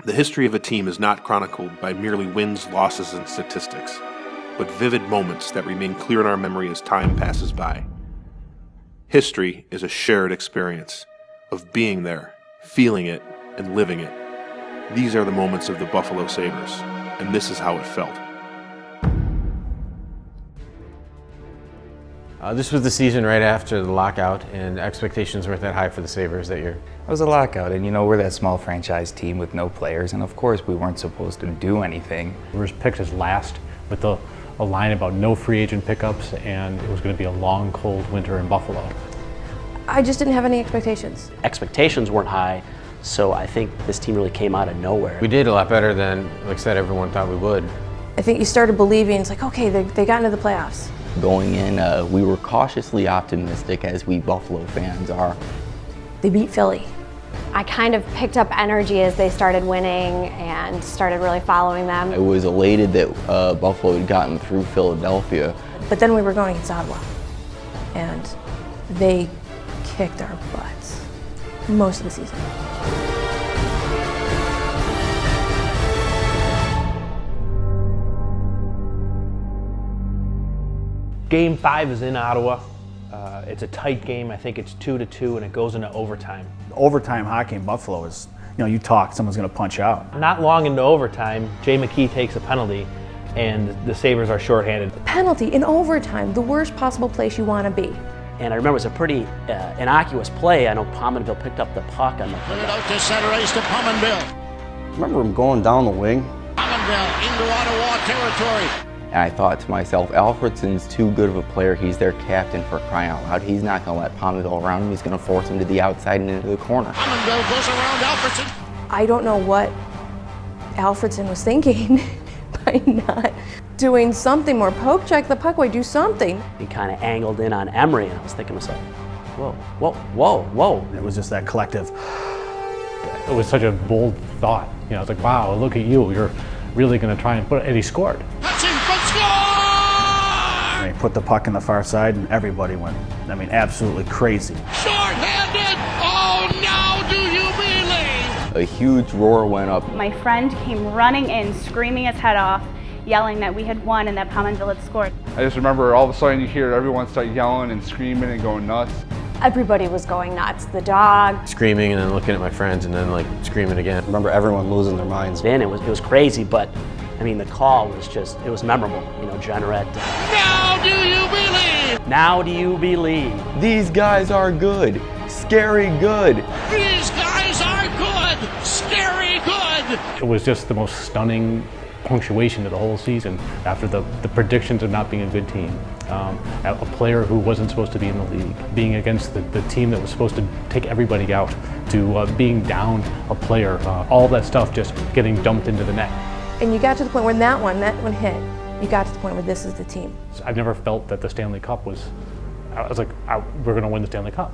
The history of a team is not chronicled by merely wins, losses, and statistics, but vivid moments that remain clear in our memory as time passes by. History is a shared experience of being there, feeling it, and living it. These are the moments of the Buffalo Sabres, and this is how it felt. This was the season right after the lockout, and expectations weren't that high for the Sabres that year. It was a lockout, and we're that small franchise team with no players, and of course we weren't supposed to do anything. We were picked as last with a line about no free agent pickups, and it was going to be a long, cold winter in Buffalo. I just didn't have any expectations. Expectations weren't high, so I think this team really came out of nowhere. We did a lot better than, like I said, everyone thought we would. I think you started believing, it's like, okay, they got into the playoffs. Going in, we were cautiously optimistic, as we Buffalo fans are. They beat Philly. I kind of picked up energy as they started winning and started really following them. I was elated that Buffalo had gotten through Philadelphia. But then we were going against Ottawa, and they kicked our butts most of the season. Game 5 is in Ottawa. It's a tight game. I think it's 2-2, and it goes into overtime. Overtime hockey in Buffalo is, you talk, someone's going to punch out. Not long into overtime, Jay McKee takes a penalty, and the Sabres are shorthanded. Penalty in overtime, the worst possible place you want to be. And I remember it was a pretty innocuous play. I know Pominville picked up the puck on the Put it out to center ice to Pominville. I remember him going down the wing. Pominville into Ottawa territory. And I thought to myself, Alfredsson's too good of a player. He's their captain, for crying out loud. He's not going to let Pominville around him. He's going to force him to the outside and into the corner. Pominville goes around Alfredsson. I don't know what Alfredsson was thinking by not doing something more. Poke check the puck away, do something. He kind of angled in on Emery, and I was thinking to myself, whoa, whoa, whoa, whoa. It was just that collective. It was such a bold thought. It's like, wow, look at you. You're really going to try and put it, and he scored. He put the puck in the far side, and everybody went, absolutely crazy. Short-handed! Oh, now do you believe? A huge roar went up. My friend came running in, screaming his head off, yelling that we had won and that Pominville had scored. I just remember all of a sudden you hear everyone start yelling and screaming and going nuts. Everybody was going nuts. The dog. Screaming and then looking at my friends and then screaming again. I remember everyone losing their minds. Then it was crazy, but the call was just, it was memorable. Jennerette. Now do you believe? Now do you believe? These guys are good. Scary good. These guys are good. Scary good. It was just the most stunning punctuation of the whole season after the predictions of not being a good team. A player who wasn't supposed to be in the league, being against the team that was supposed to take everybody out, to being down a player, all that stuff just getting dumped into the net. And you got to the point where that one hit. You got to the point where this is the team. I've never felt that the Stanley Cup was, I was like, we're going to win the Stanley Cup.